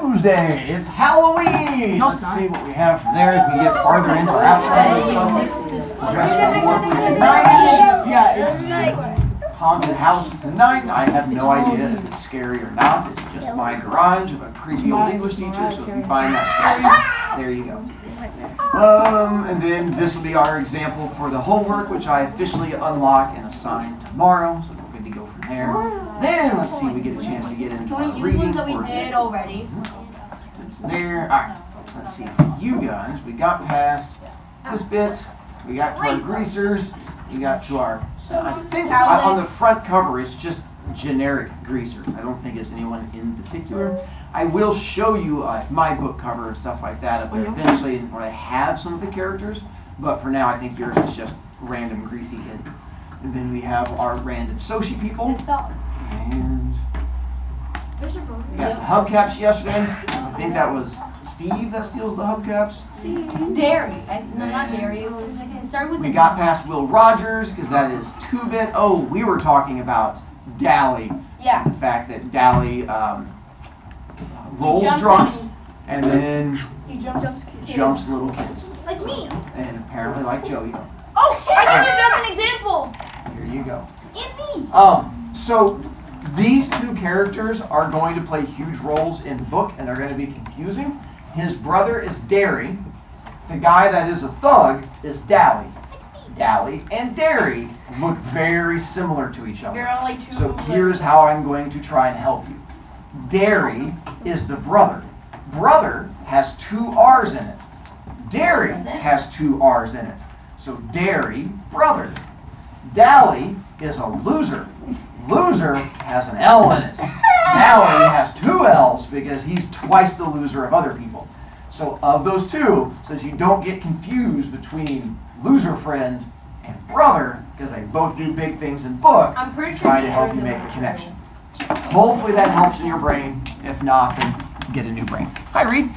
Tuesday. It's Halloween. No, Let's see what we have from there as we get farther into our outro and stuff. Dress for tonight. Yeah, it's haunted house tonight. I have no idea if it's scary or not. It's just my garage of a creepy old English teacher. So if you find that scary, there you go. And then this will be our example for the homework, which I officially unlock and assign tomorrow. So we're good to go from there. Then let's see, we get a chance to get into our Can we use reading ones that we for did already? there. All right. Let's see. For you guys, we got past this bit. We got to our greasers. We got to our. I think on the front cover it's just generic greasers. I don't think it's anyone in particular. I will show you my book cover and stuff like that up there eventually, where I have some of the characters. But for now, I think yours is just random greasy kid. And then we have our random Sochi people. And we got the hubcaps yesterday. I think that was Steve that steals the hubcaps. Dairy. No, not dairy. It was like, it started with We got past Will Rogers because that is 2-bit. Oh, we were talking about Dally. Yeah. The fact that Dally rolls jumps drunks in. and then He jumps little kids. Like me. And apparently like Joey. Oh, I can use that as an example. Here you go. And me. So these two characters are going to play huge roles in the book, and they're going to be confusing. His brother is Derry. The guy that is a thug is Dally. Dally and Derry look very similar to each other. There are only two. So here's how I'm going to try and help you. Derry is the brother. Brother has 2 R's in it. Derry has 2 R's in it. So Derry, brother. Dally is a loser. Loser has an L in it. Dally has 2 L's because he's twice the loser of other people. So of those two, so that you don't get confused between loser friend and brother, because they both do big things in book, I'm pretty sure trying to help you make the connection. So hopefully that helps in your brain. If not, then get a new brain. Hi, Reed.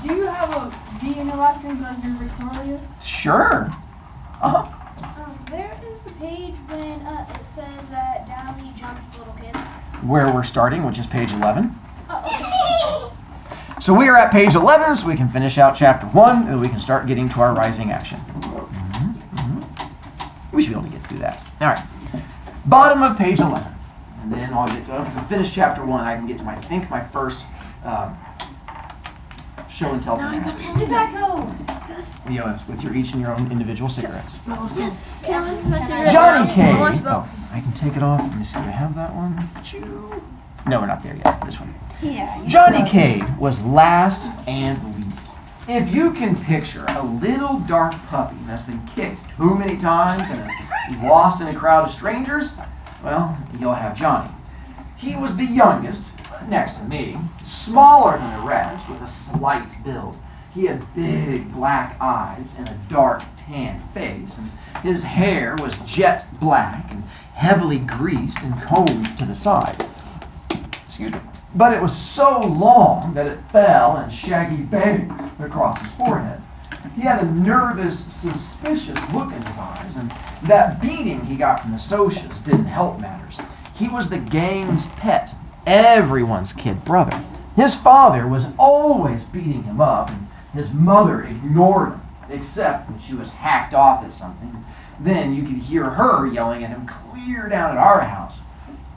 Do you have a V in your last name because you're victorious? Sure. Uh-huh. Where is the page when it says that Dally jumps little kids? Where we're starting, which is page 11. Oh, okay. So we are at page 11, so we can finish out chapter 1, and we can start getting to our rising action. We should be able to get through that. All right. Bottom of page 11. And then I'll get to finish chapter 1. I can get to my first show and tell. Tobacco. Yes, with each and your own individual cigarettes. Yes. Can I have my cigarette? Johnny K. Watch Oh, I can take it off. Let me see. Do I have that one? No, we're not there yet. This one. Yeah. Johnny K was last and least. If you can picture a little dark puppy that's been kicked too many times and is lost in a crowd of strangers, well, you'll have Johnny. He was the youngest, next to me, smaller than the rest, with a slight build. He had big black eyes and a dark tan face, and his hair was jet black and heavily greased and combed to the side. Excuse me. But it was so long that it fell in shaggy bangs across his forehead. He had a nervous, suspicious look in his eyes, and that beating he got from the socias didn't help matters. He was the gang's pet, everyone's kid brother. His father was always beating him up, and his mother ignored him, except when she was hacked off at something. Then you could hear her yelling at him clear down at our house.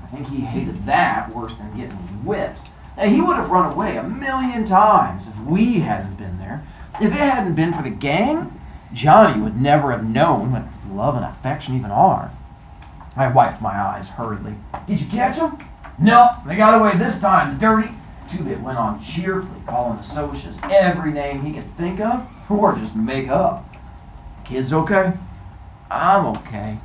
I think he hated that worse than getting whipped. Now, he would have run away 1,000,000 times if we hadn't been there. If it hadn't been for the gang, Johnny would never have known what love and affection even are. I wiped my eyes hurriedly. Did you catch them? No, they got away this time, the dirty. Two-Bit went on cheerfully, calling the socias every name he could think of, or just make up. Kids okay? I'm okay.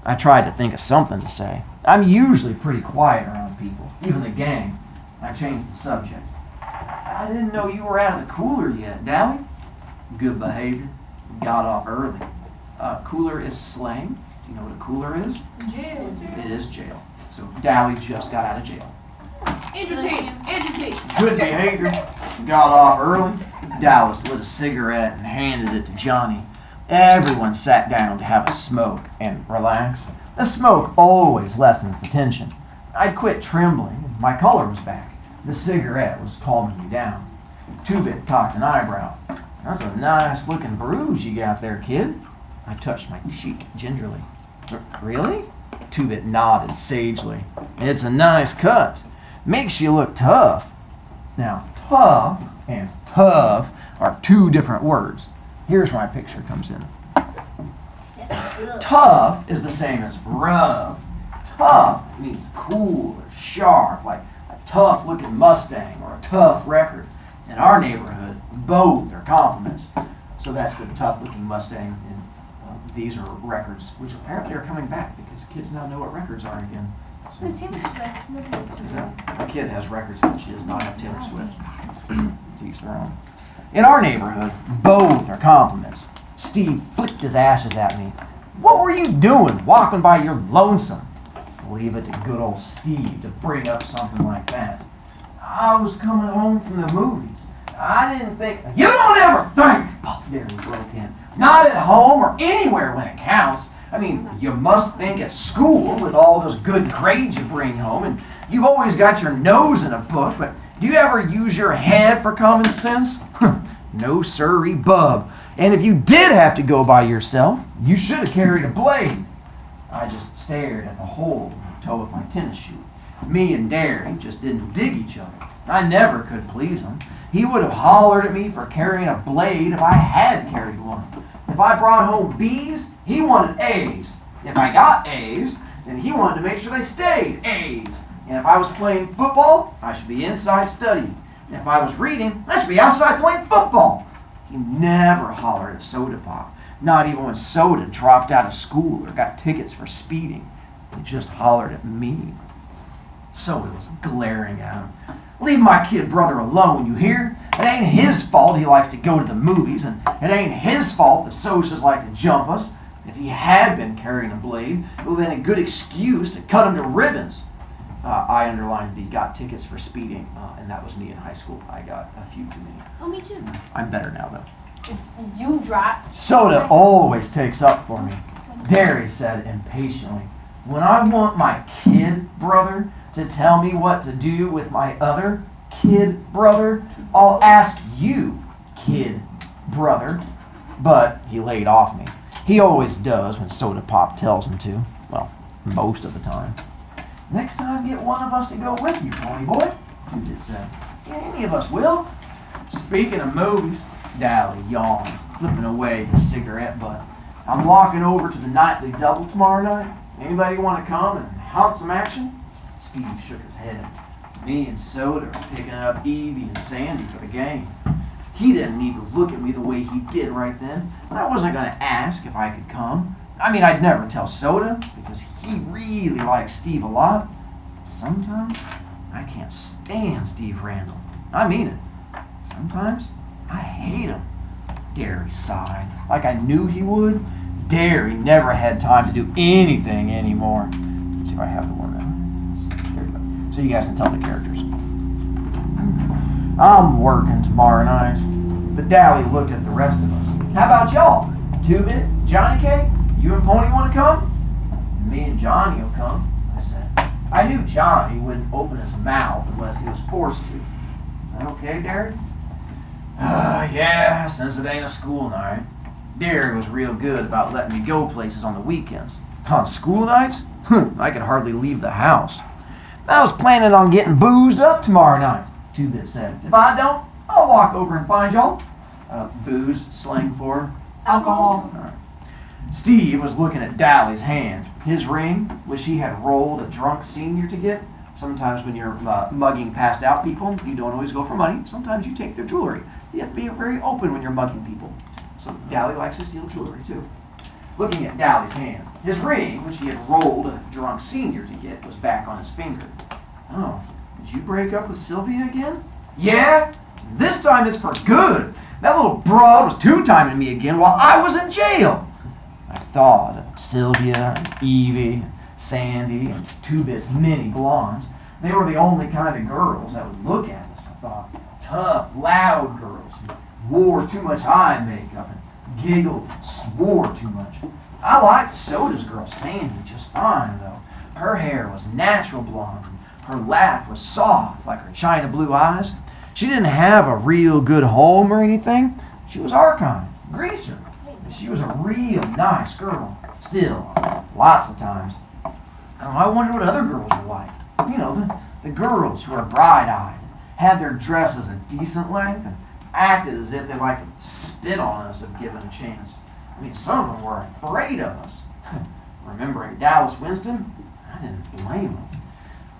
I tried to think of something to say. I'm usually pretty quiet around people, even the gang. I changed the subject. I didn't know you were out of the cooler yet, Dally. Good behavior. Got off early. Cooler is slang. Do you know what a cooler is? Jail. It is jail. So Dally just got out of jail. Agitate. Good behavior. Got off early. Dallas lit a cigarette and handed it to Johnny. Everyone sat down to have a smoke and relax. The smoke always lessens the tension. I'd quit trembling and my color was back. The cigarette was calming me down. Two-Bit cocked an eyebrow. That's a nice looking bruise you got there, kid. I touched my cheek gingerly. Really? Two-Bit nodded sagely. It's a nice cut. Makes you look tough. Now, tough and tough are two different words. Here's where my picture comes in. Tough is the same as rough. Tough means cool or sharp, like a tough looking Mustang or a tough record. In our neighborhood, both are compliments. So that's the tough looking Mustang, and these are records, which apparently are coming back because kids now know what records are again. So, Who's Taylor Swift? my kid has records, but she does not have Taylor Swift. To each their own. In our neighborhood, both are compliments. Steve flicked his ashes at me. What were you doing walking by your lonesome? Leave it to good old Steve to bring up something like that. I was coming home from the movies. I didn't think. You don't ever think! There he broke in. Not at home or anywhere when it counts. I mean, you must think at school with all those good grades you bring home, and you've always got your nose in a book, but do you ever use your head for common sense? No sirree, bub. And if you did have to go by yourself, you should have carried a blade. I just stared at the hole in the toe of my tennis shoe. Me and Derry just didn't dig each other. I never could please him. He would have hollered at me for carrying a blade if I had carried one. If I brought home B's, he wanted A's. If I got A's, then he wanted to make sure they stayed A's. And if I was playing football, I should be inside studying. And if I was reading, I should be outside playing football. He never hollered at Soda Pop, not even when Soda dropped out of school or got tickets for speeding. He just hollered at me. Soda was glaring at him. Leave my kid brother alone, you hear? It ain't his fault he likes to go to the movies, and it ain't his fault the socials like to jump us. If he had been carrying a blade, it would have been a good excuse to cut him to ribbons. I underlined the got tickets for speeding, and that was me in high school. I got a few too many. Oh, me too. I'm better now, though. You dropped. Soda always takes up for me, Derry said impatiently. When I want my kid brother to tell me what to do with my other kid brother, I'll ask you, kid brother. But he laid off me. He always does when Soda Pop tells him to. Well, most of the time. Next time, get one of us to go with you, pony boy, Two-Bit said. Any of us will. Speaking of movies, Dally yawned, flipping away his cigarette butt. I'm walking over to the nightly double tomorrow night. Anybody want to come and hunt some action? Steve shook his head. Me and Soda are picking up Evie and Sandy for the game. He didn't need to look at me the way he did right then, but I wasn't going to ask if I could come. I mean, I'd never tell Soda, because he really likes Steve a lot. Sometimes, I can't stand Steve Randall. I mean it. Sometimes, I hate him. Derry sighed, like I knew he would. Derry never had time to do anything anymore. Let's see if I have the one now. There we go. So you guys can tell the characters. I'm working tomorrow night. But Dally looked at the rest of us. How about y'all? Two-Bit, Johnny Cake? You and Pony want to come? Me and Johnny will come, I said. I knew Johnny wouldn't open his mouth unless he was forced to. Is that okay, Derry? Yeah, since it ain't a school night. Derry was real good about letting me go places on the weekends. On school nights? I could hardly leave the house. I was planning on getting boozed up tomorrow night, Two-Bit said. If I don't, I'll walk over and find y'all. Booze, slang for Alcohol. all right. Steve was looking at Dally's hand. His ring, which he had rolled a drunk senior to get. Sometimes when you're mugging passed out people, you don't always go for money. Sometimes you take their jewelry. You have to be very open when you're mugging people. So Dally likes to steal jewelry too. Looking at Dally's hand, his ring, which he had rolled a drunk senior to get, was back on his finger. Oh, did you break up with Sylvia again? Yeah, this time it's for good. That little broad was two-timing me again while I was in jail. I thought of Sylvia and Evie and Sandy and Two-Bit's many blondes. They were the only kind of girls that would look at us. I thought tough, loud girls who wore too much eye makeup and giggled and swore too much. I liked Soda's girl Sandy just fine, though. Her hair was natural blonde and her laugh was soft like her china blue eyes. She didn't have a real good home or anything. She was our kind, greaser. She was a real nice girl. Still, lots of times. I wondered what other girls were like. You know, the girls who are bright-eyed, had their dresses a decent length, and acted as if they liked to spit on us if given a chance. I mean, some of them were afraid of us. Remembering Dallas Winston, I didn't blame them.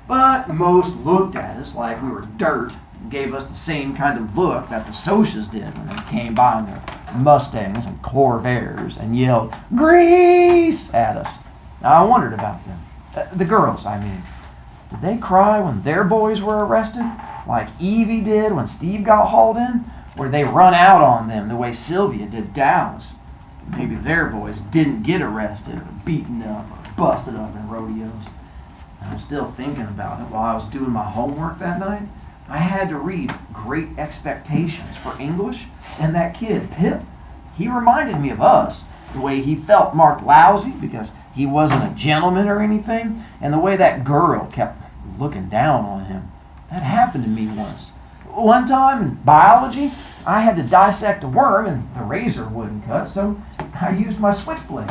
But most looked at us like we were dirt and gave us the same kind of look that the Socias did when they came by in their Mustangs and Corvairs and yelled, "Grease!" at us. Now, I wondered about them. The girls, I mean. Did they cry when their boys were arrested, like Evie did when Steve got hauled in? Or did they run out on them the way Sylvia did Dallas? Maybe their boys didn't get arrested or beaten up or busted up in rodeos. I was still thinking about it while I was doing my homework that night. I had to read Great Expectations for English, and that kid, Pip, he reminded me of us. The way he felt marked lousy because he wasn't a gentleman or anything, and the way that girl kept looking down on him. That happened to me once. One time in biology, I had to dissect a worm and the razor wouldn't cut, so I used my switchblade.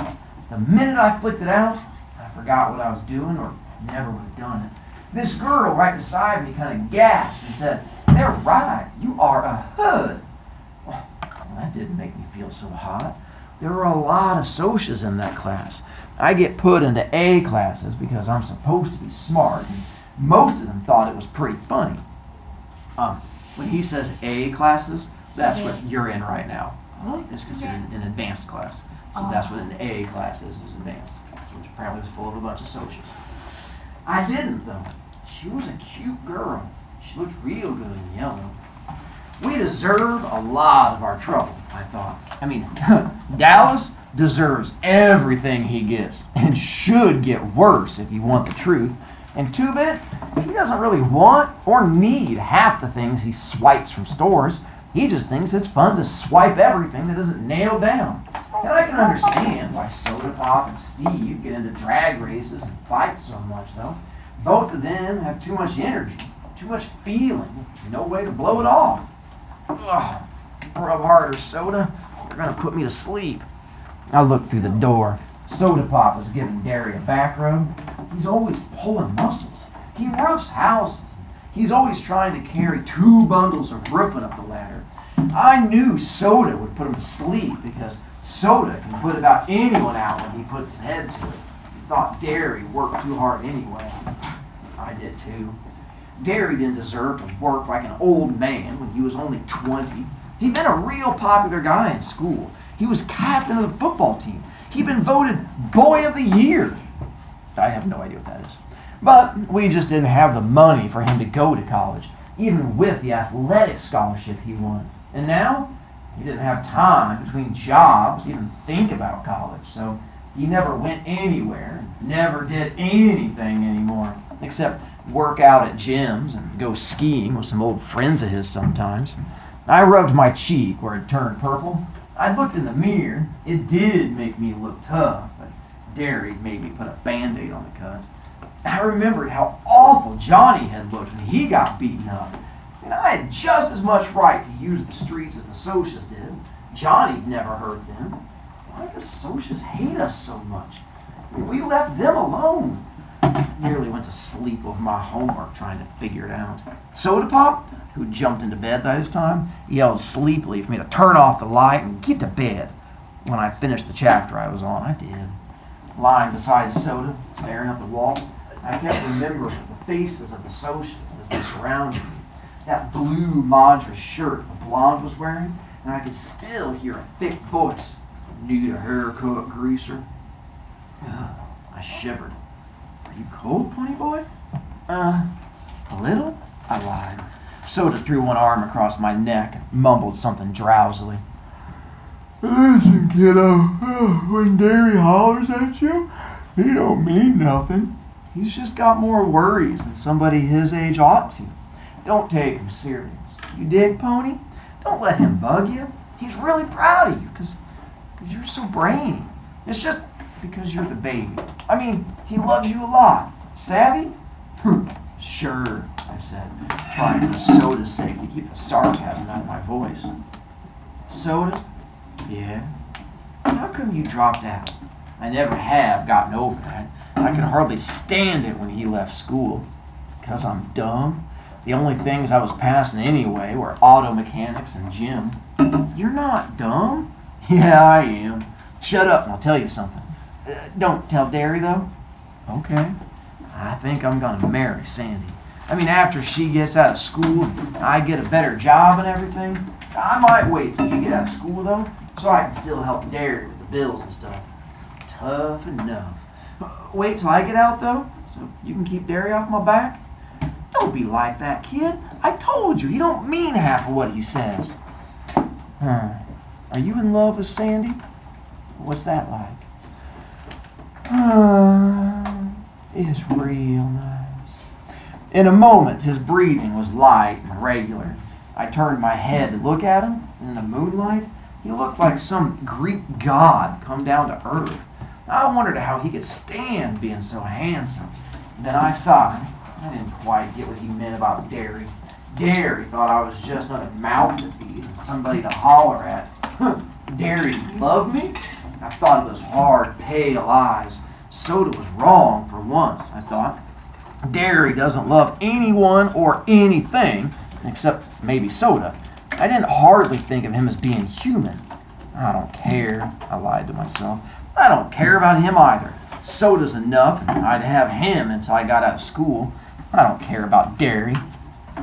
The minute I flicked it out, I forgot what I was doing or never would have done it. This girl right beside me kind of gasped and said, "They're right, you are a hood." Well, that didn't make me feel so hot. There were a lot of Socias in that class. I get put into A classes because I'm supposed to be smart, and most of them thought it was pretty funny. When he says A classes, that's what you're in right now. It's considered an advanced class. So that's what an A class is advanced, which apparently was full of a bunch of Socias. I didn't, though. She was a cute girl. She looked real good in yellow. We deserve a lot of our trouble, I thought. I mean, Dallas deserves everything he gets and should get worse if you want the truth. And Two-Bit, he doesn't really want or need half the things he swipes from stores. He just thinks it's fun to swipe everything that isn't nailed down. And I can understand why Soda Pop and Steve get into drag races and fights so much, though. Both of them have too much energy, too much feeling, no way to blow it off. Ugh, rub harder, Soda. You're gonna put me to sleep. I looked through the door. Soda Pop was giving Derry a back rub. He's always pulling muscles. He roofs houses. He's always trying to carry 2 bundles of roofing up the ladder. I knew Soda would put him to sleep because Soda can put about anyone out when he puts his head to it. He thought Derry worked too hard anyway. I did too. Derry didn't deserve to work like an old man when he was only 20. He'd been a real popular guy in school. He was captain of the football team. He'd been voted Boy of the Year. I have no idea what that is. But we just didn't have the money for him to go to college, even with the athletic scholarship he won. And now, he didn't have time between jobs to even think about college, so he never went anywhere, never did anything anymore, except work out at gyms and go skiing with some old friends of his sometimes. I rubbed my cheek where it turned purple. I looked in the mirror. It did make me look tough, but Derry made me put a Band-Aid on the cut. I remembered how awful Johnny had looked when he got beaten up. And I had just as much right to use the streets as the Socias did. Johnny'd never hurt them. Why do the Socias hate us so much? We left them alone. I nearly went to sleep over my homework trying to figure it out. Soda Pop, who jumped into bed by this time, yelled sleepily for me to turn off the light and get to bed. When I finished the chapter I was on, I did. Lying beside Soda, staring at the wall, I kept remembering the faces of the Socias as they surrounded me. That blue Madras shirt the blonde was wearing, and I could still hear a thick voice. "Need a haircut, greaser?" I shivered. "Are you cold, pony boy?" A little," I lied. Soda threw one arm across my neck and mumbled something drowsily. "Listen, kiddo, when Derry hollers at you, he don't mean nothing. He's just got more worries than somebody his age ought to. Don't take him serious. You dig, Pony? Don't let him bug you. He's really proud of you because you're so brainy. It's just because you're the baby. I mean, he loves you a lot. Savvy?" "Sure," I said, trying for Soda's sake to keep the sarcasm out of my voice. Soda? Yeah? How come you dropped out? I never have gotten over that. I could hardly stand it when he left school. 'Cause I'm dumb? The only things I was passing anyway were auto mechanics and gym. You're not dumb? Yeah, I am. Shut up and I'll tell you something. Don't tell Derry though? Okay. I think I'm gonna marry Sandy. I mean, after she gets out of school and I get a better job and everything, I might wait till you get out of school though, so I can still help Derry with the bills and stuff. Tough enough. Wait till I get out though, so you can keep Derry off my back? Don't be like that, kid. I told you, he don't mean half of what he says. Are you in love with Sandy? What's that like? It's real nice. In a moment, his breathing was light and regular. I turned my head to look at him, and in the moonlight, he looked like some Greek god come down to earth. I wondered how he could stand being so handsome. Then I saw him. I didn't quite get what he meant about Derry. Derry thought I was just another mouth to feed and somebody to holler at. Derry love me? I thought of those hard, pale eyes. Soda was wrong for once, I thought. Derry doesn't love anyone or anything, except maybe Soda. I didn't hardly think of him as being human. I don't care, I lied to myself. I don't care about him either. Soda's enough, and I'd have him until I got out of school. I don't care about Derry.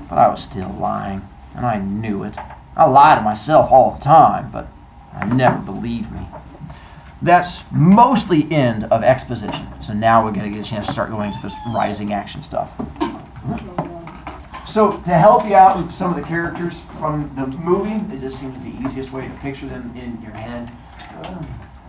But I was still lying, and I knew it. I lie to myself all the time, but I never believe me. That's mostly end of exposition. So now we're going to get a chance to start going to this rising action stuff. So to help you out with some of the characters from the movie, it just seems the easiest way to picture them in your head.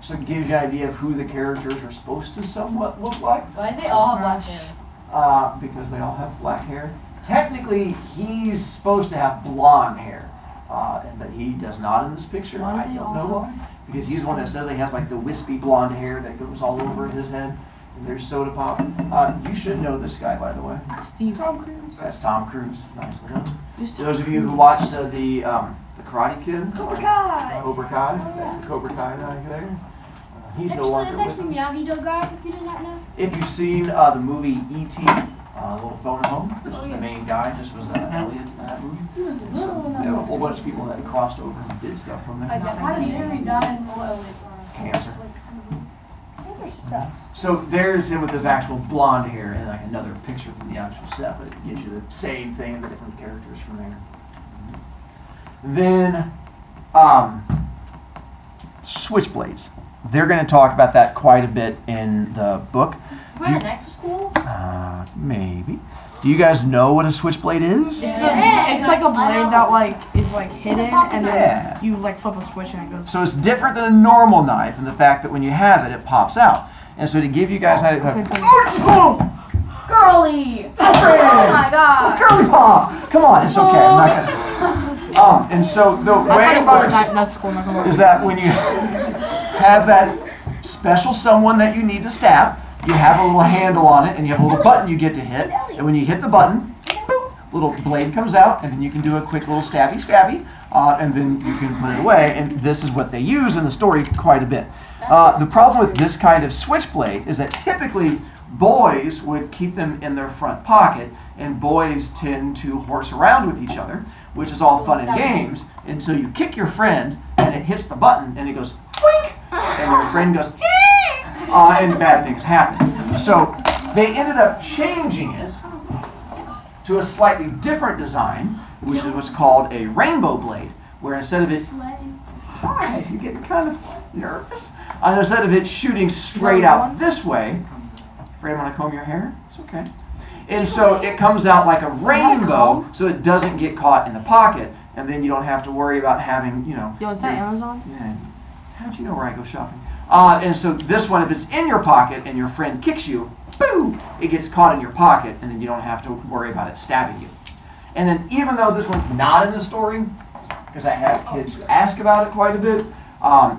So it gives you an idea of who the characters are supposed to somewhat look like. Why do they all have black hair? Because they all have black hair. Technically, he's supposed to have blonde hair, but he does not in this picture. I don't know why. Because he's the one that says he has like the wispy blonde hair that goes all over his head. And there's Soda Pop. You should know this guy, by the way. Tom Cruise. That's Tom Cruise. Nice one. Those of you who watched the Karate Kid. Cobra Kai. Cobra Kai. That's the Cobra Kai guy there. He's no Actually, longer that's with actually us. Miyagi-Do guy, if you did not know. If you've seen the movie E.T., Little Phone at Home, this was the main guy. This was Elliot in that movie. He was So, little there were a whole bunch of people that crossed over and did stuff from there. How did Derry die in Cancer. Cancer sucks. So there's him with his actual blonde hair and like another picture from the actual set, but it gives you the same thing and the different characters from there. Then, switchblades. They're going to talk about that quite a bit in the book. We're in extra school? Maybe. Do you guys know what a switchblade is? It's like a blade that like is like hidden, and then Yeah. you like flip a switch and it goes. So it's different than a normal knife in the fact that when you have it, it pops out. And so to give you guys Girly! Oh my god! Girly pop! Come on, it's okay. I'm not gonna. And so the way it works That's cool. Not gonna is that when you have that special someone that you need to stab, you have a little handle on it, and you have a little button you get to hit. And when you hit the button, boop, little blade comes out, and then you can do a quick little stabby, and then you can put it away. And this is what they use in the story quite a bit. The problem with this kind of switchblade is that typically boys would keep them in their front pocket, and boys tend to horse around with each other, which is all fun and games until you kick your friend, and it hits the button, and it goes, wink, and your friend goes, and bad things happen. So they ended up changing it to a slightly different design, which is what's called a rainbow blade, where instead of it, hi, you're getting kind of nervous. Instead of it shooting straight out this way, afraid I'm gonna comb your hair? It's okay. And so it comes out like a rainbow, so it doesn't get caught in the pocket, and then you don't have to worry about having, Yo, is that Amazon? Yeah. How'd you know where I go shopping? And so this one, if it's in your pocket and your friend kicks you, boom, it gets caught in your pocket, and then you don't have to worry about it stabbing you. And then even though this one's not in the story, because I have kids ask about it quite a bit,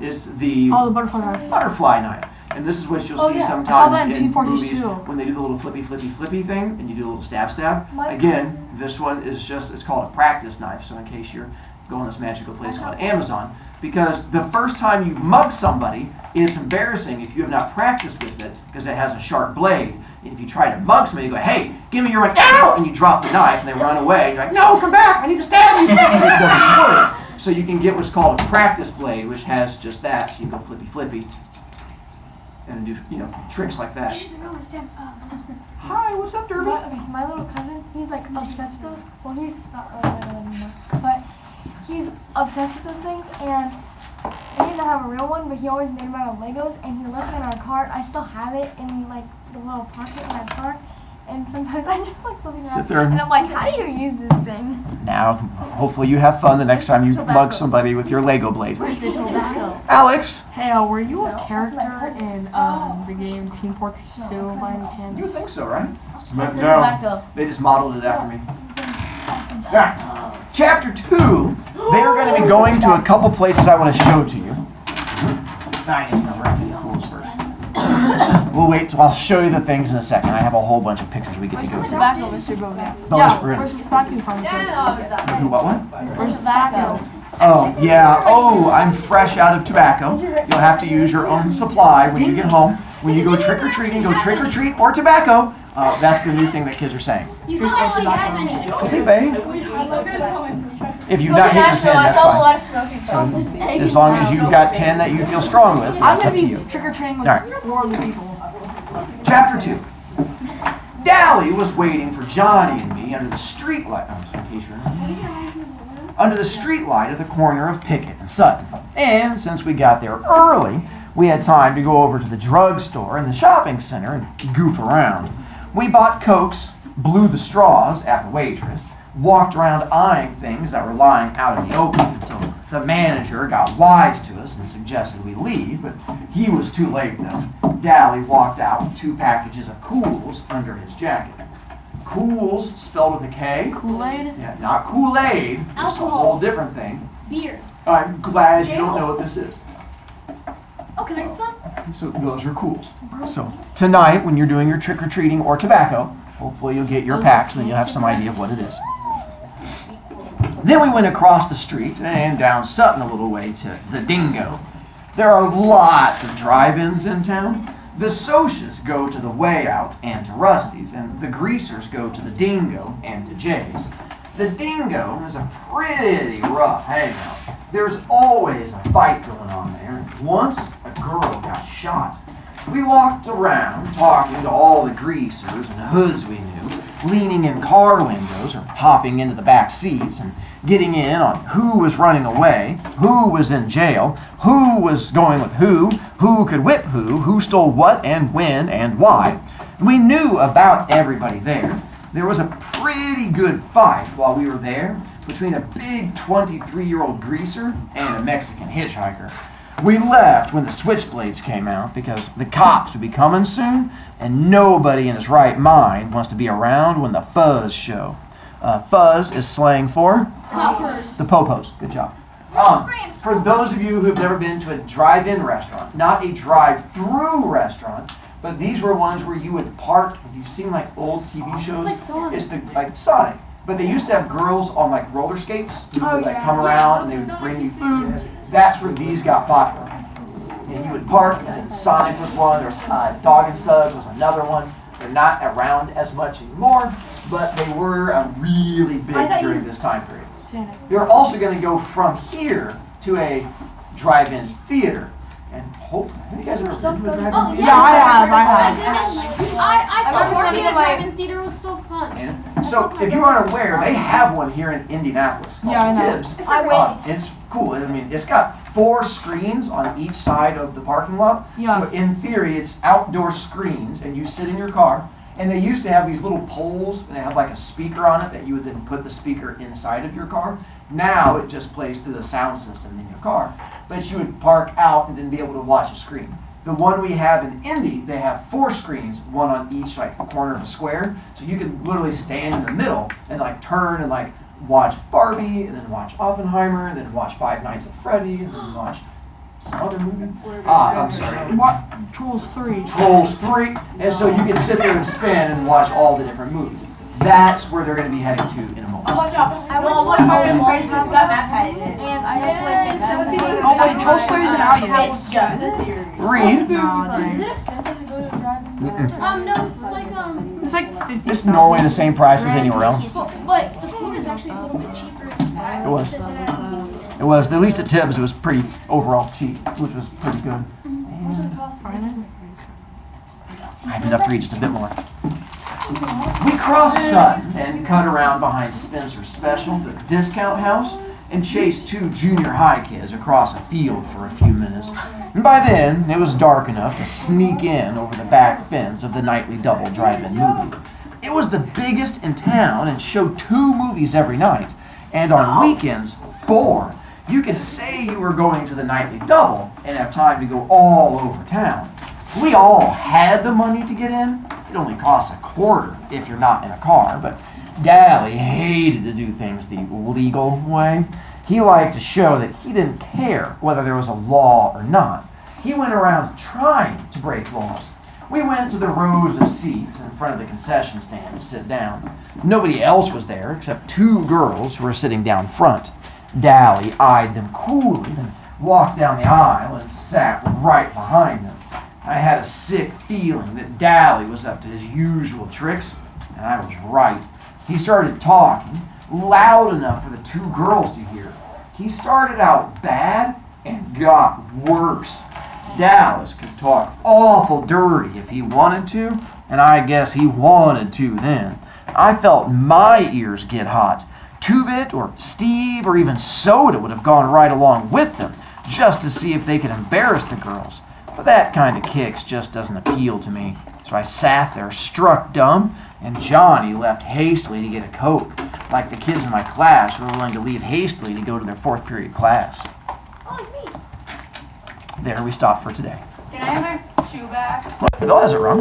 is the Oh, the butterfly knife. butterfly knife. And this is what you'll Oh, see yeah. I saw sometimes that in in Team Fortress movies 2. when they do the little flippy thing and you do a little stab. My Again, this one is it's called a practice knife. So in case you're going this magical place called Amazon, because the first time you mug somebody is embarrassing if you have not practiced with it because it has a sharp blade. And if you try to mug somebody, you go, hey, give me your one, ow! And you drop the knife and they run away. You're like, no, come back, I need to stab you. And it doesn't work. So you can get what's called a practice blade, which has just that. So you can go flippy, and do tricks like that. Hi, what's up, Derby? Okay, so my little cousin, he's like obsessed with those. Well, he's not really that anymore, but he's obsessed with those things. And he doesn't have a real one, but he always made them out of Legos. And he left it in our car. I still have it in like the little pocket in my car. And sometimes I'm just like looking around, Sit there and I'm like, how do you use this thing? Now, hopefully you have fun the next time you mug somebody with your Lego blade. Alex, Hey, were you a character in the game Team Fortress 2 by any chance? you would think so, right? But no. They just modeled it after me. Chapter 2, they are going to be going to a couple places I want to show to you. Cool's first. We'll wait till I'll show you the things in a second. I have a whole bunch of pictures we get to go through. Tobacco, Mr. Brovicast. No, Yeah, we're where's the tobacco from? What? Where's the tobacco? Oh, yeah. Oh, I'm fresh out of tobacco. You'll have to use your own supply when you get home. When you go trick-or-treating, go trick-or-treat or tobacco. That's the new thing that kids are saying. You don't actually have any. Okay, babe. If you've not hit your 10, that's I saw a fine. lot of smoking So, as long as you've got 10 that you feel strong with, I'm that's gonna up to be you. trick-or-treating with Alright. worldly people. Chapter 2. Dally was waiting for Johnny and me under the street light. Under the street light at the corner of Pickett and Sutton. And since we got there early, we had time to go over to the drugstore and the shopping center and goof around. We bought Cokes, blew the straws at the waitress, walked around eyeing things that were lying out in the open until the manager got wise to us and suggested we leave, but he was too late though. Dally walked out with 2 packages of Cools under his jacket. Cools, spelled with a K. Kool-Aid? Yeah, not Kool-Aid. It's a Alcohol. whole different thing. Beer. I'm glad you don't know what this is. Oh, can I get some? So those are Cools. So tonight, when you're doing your trick-or-treating or tobacco, hopefully you'll get your packs and then you'll have some idea of what it is. Then we went across the street and down Sutton a little way to the Dingo. There are lots of drive-ins in town. The Socias go to the Way Out and to Rusty's, and the Greasers go to the Dingo and to Jay's. The Dingo is a pretty rough hangout. There's always a fight going on there, and once a girl got shot. We walked around talking to all the greasers and hoods we knew, leaning in car windows or hopping into the back seats and getting in on who was running away, who was in jail, who was going with who could whip who stole what and when and why. We knew about everybody there. There was a pretty good fight while we were there between a big 23-year-old greaser and a Mexican hitchhiker. We left when the switchblades came out because the cops would be coming soon and nobody in his right mind wants to be around when the fuzz show. Fuzz is slang for? Poppers. The popos. Good job. For those of you who have never been to a drive-in restaurant, not a drive-through restaurant, but these were ones where you would park. Have you seen like old TV shows? It's like Sonic. It's like Sonic. But they used to have girls on like roller skates who would like come around and they would bring you food. That's where these got popular. And you would park, and Sonic was one, there was Dog and Suds was another one. They're not around as much anymore, but they were really big during this time period. We're also going to go from here to a drive-in theater. And hopefully, have you guys ever been to a drive-in theater? Yeah, I have. I saw Barbie at a drive-in theater. It was so fun. And so, if you aren't aware, they have one here in Indianapolis called Yeah, I know. Tibbs. It's cool. I mean, it's got 4 screens on each side of the parking lot. Yeah. So in theory, it's outdoor screens, and you sit in your car. And they used to have these little poles, and they have like a speaker on it that you would then put the speaker inside of your car. Now it just plays through the sound system in your car. But you would park out and then be able to watch a screen. The one we have in Indy, they have 4 screens, one on each like corner of a square. So you can literally stand in the middle and like turn and like watch Barbie, and then watch Oppenheimer, and then watch Five Nights at Freddy, and then watch some other movie. I'm sorry. What? Trolls 3. Trolls 3. And so you can sit there and spin and watch all the different movies. That's where they're going to be heading to in a moment. I'll watch Martin and Freddy's because it's got Matt Pat in it. And I actually think Oh wait, Trolls 3 isn't out yet. It's just a theory. Read. Is it expensive to go to drive-in? No, it's like It's like 50. Is Norway the same price as anywhere else? but the food is actually a little bit cheaper. It was. It was. At least at Tibbs, it was pretty overall cheap, which was pretty good. I have enough to read just a bit more. We crossed Sutton and cut around behind Spencer's Special, the discount house, and chased 2 junior high kids across a field for a few minutes. And by then, it was dark enough to sneak in over the back fence of the nightly double drive-in movie. It was the biggest in town and showed 2 movies every night, and on weekends, 4. You could say you were going to the nightly double and have time to go all over town. We all had the money to get in. It only costs $0.25 if you're not in a car, but Dally hated to do things the legal way. He liked to show that he didn't care whether there was a law or not. He went around trying to break laws. We went to the rows of seats in front of the concession stand to sit down. Nobody else was there except 2 girls who were sitting down front. Dally eyed them coolly, then walked down the aisle and sat right behind them. I had a sick feeling that Dally was up to his usual tricks, and I was right. He started talking, loud enough for the 2 girls to hear. He started out bad and got worse. Dallas could talk awful dirty if he wanted to, and I guess he wanted to then. I felt my ears get hot. Tubit or Steve or even Soda would have gone right along with them, just to see if they could embarrass the girls. But that kind of kicks just doesn't appeal to me. So I sat there struck dumb, and Johnny left hastily to get a Coke, like the kids in my class who were willing to leave hastily to go to their 4th period class. There we stop for today. Can I have my shoe back? Bill has it wrong.